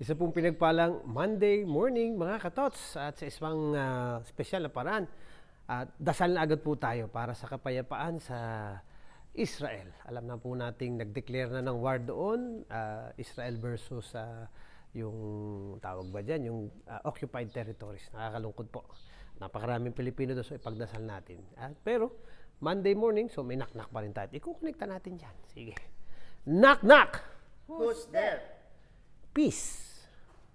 Isa pong pinagpalang Monday morning mga katots at sa isang espesyal na paraan. At dasal na agad po tayo para sa kapayapaan sa Israel. Alam na po nating nag-declare na ng war doon, Israel versus yung tawag ba dyan, yung occupied territories. Nakakalungkot po. Napakaraming Pilipino doon, so ipagdasal natin. Pero Monday morning, so may knock-knock pa rin tayo. Ikukonekta natin dyan. Sige. Knock-knock! Who's there? Peace!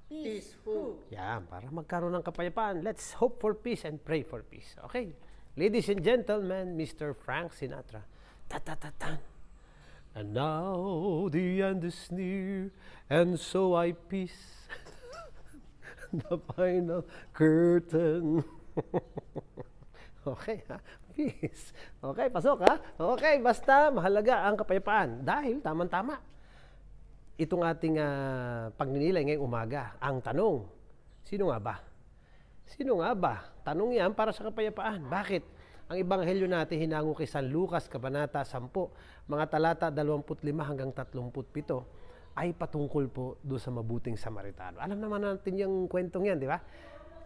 Peace who? Yan, para magkaroon ng kapayapaan, let's hope for peace and pray for peace. Okay? Ladies and gentlemen, Mr. Frank Sinatra. Ta-ta-ta-tan. And now the end is near, and so I peace the final curtain. Okay, ha? Peace. Okay, pasok, ha? Okay, basta mahalaga ang kapayapaan. Dahil, tamang-tama, itong ating pagninilay ngayong umaga, ang tanong, sino nga ba? Sino nga ba? Tanong yan para sa kapayapaan. Bakit? Ang ebanghelyo natin hinango kay San Lucas, Kabanata 10, mga talata 25 hanggang 37, ay patungkol po doon sa mabuting Samaritano. Alam naman natin yung kwentong yan, di ba?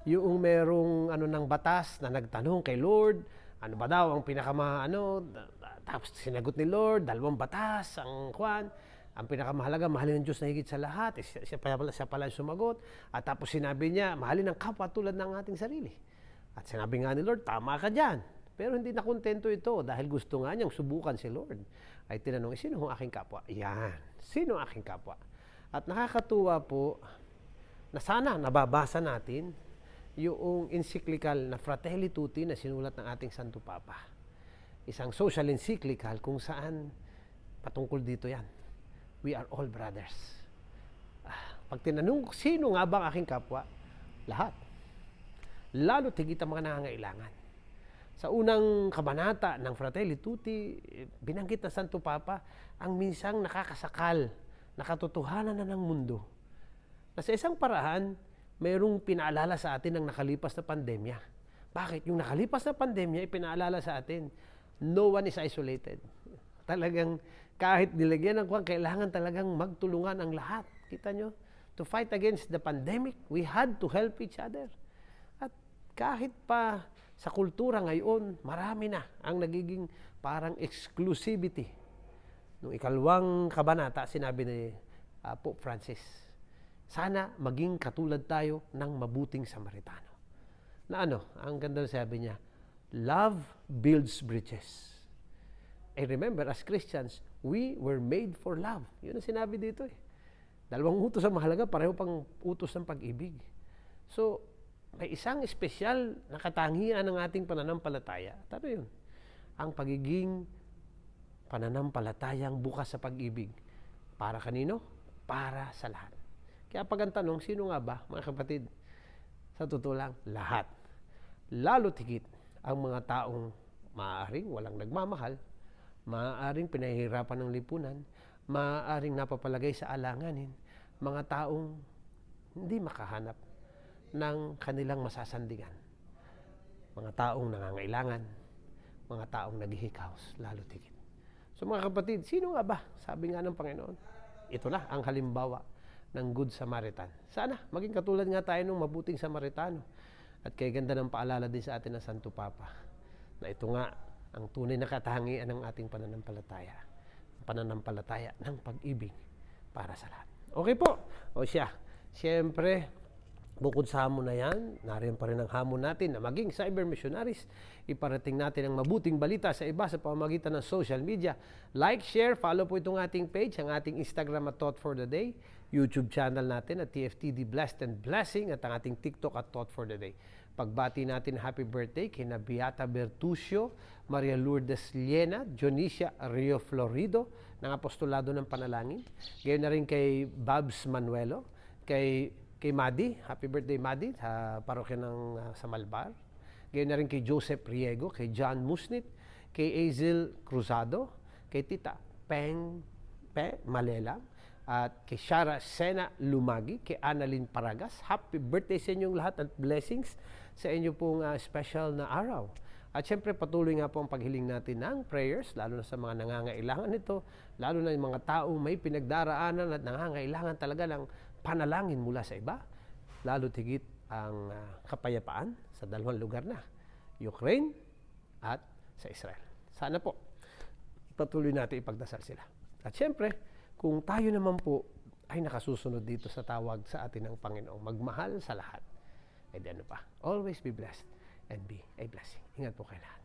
Yung merong ng batas na nagtanong kay Lord, ano ba daw ang tapos sinagot ni Lord, 2 batas, ang pinakamahalaga, mahalin ng Diyos na higit sa lahat. Siya pala yung sumagot. At tapos sinabi niya, mahalin ang kapwa tulad ng ating sarili. At sinabi nga ni Lord, tama ka dyan. Pero hindi na kontento ito dahil gusto nga niyang subukan si Lord. Ay tinanong, sino ang aking kapwa? Yan, sino ang aking kapwa? At nakakatuwa po na sana nababasa natin yung encyclical na Fratelli Tutti na sinulat ng ating Santo Papa. Isang social encyclical kung saan patungkol dito yan. We are all brothers. Pag tinanong, sino nga ba ang aking kapwa? Lahat. Lalo tigit ang mga nangangailangan. Sa unang kabanata ng Fratelli Tutti, binanggit ng Santo Papa ang minsang nakakasakal na katotohanan na ng mundo. Na sa isang paraan, mayroong pinaalala sa atin ng nakalipas na pandemya. Bakit? Yung nakalipas na pandemya, ipinaalala sa atin, no one is isolated. Talagang kahit nilagyan ng kailangan talagang magtulungan ang lahat. Kita nyo? To fight against the pandemic, we had to help each other. At kahit pa sa kultura ngayon, marami na ang nagiging parang exclusivity. Noong 2 kabanata, sinabi ni Pope Francis, sana maging katulad tayo ng mabuting Samaritano. Na ang ganda sabi niya, love builds bridges. And remember, as Christians, we were made for love. Yun ang sinabi dito eh. 2 utos ang mahalaga, pareho pang utos ng pag-ibig. So, may isang espesyal na katangian ng ating pananampalataya. Ano yun? Ang pagiging pananampalatayang bukas sa pag-ibig. Para kanino? Para sa lahat. Kaya pag ang tanong, sino nga ba, mga kapatid? Sa totoo lang, lahat. Lalo tigit ang mga taong maaaring walang nagmamahal, maaaring pinahihirapan ng lipunan, maaaring napapalagay sa alanganin, mga taong hindi makahanap ng kanilang masasandigan. Mga taong nangangailangan, mga taong naghihikaos, lalo tigit. So mga kapatid, sino nga ba? Sabi nga ng Panginoon, ito na ang halimbawa ng Good Samaritan. Sana maging katulad nga tayo ng mabuting Samaritano. At kaya ganda ng paalala din sa atin ng Santo Papa na ito nga ang tunay na katangian ng ating pananampalataya. Pananampalataya ng pag-ibig para sa lahat. Okay po. O siya, siyempre, bukod sa hamon na yan, nariyan pa rin ang hamon natin na maging cyber missionaries. Iparating natin ang mabuting balita sa iba sa pamamagitan ng social media. Like, share, follow po itong ating page, ang ating Instagram at Thought for the Day, YouTube channel natin at TFTD Blessed and Blessing at ang ating TikTok at Thought for the Day. Pagbati natin happy birthday kay Beata Bertuccio, Maria Lourdes Liena, Dionisia Rio Florido ng Apostolado ng Panalangin. Gayon na rin kay Babs Manuelo, kay Madi, happy birthday Madi, sa parokya ng sa Malbar. Gayon na rin kay Joseph Riego, kay John Musnit, kay Azel Cruzado, kay Tita Peng Malela, at kay Shara Sena Lumagi, kay Annalyn Paragas. Happy birthday sa inyong lahat at blessings sa inyo pong special na araw. At syempre patuloy nga po ang paghiling natin ng prayers, lalo na sa mga nangangailangan nito, lalo na yung mga taong may pinagdaraanan at nangangailangan talaga ng panalangin mula sa iba, lalo tigit ang kapayapaan sa dalawang lugar na, Ukraine at sa Israel. Sana po, patuloy natin ipagdasal sila. At syempre, kung tayo naman po ay nakasusunod dito sa tawag sa atin ng Panginoong magmahal sa lahat, eh di ano pa, always be blessed and be a blessing. Ingat po kayo lahat.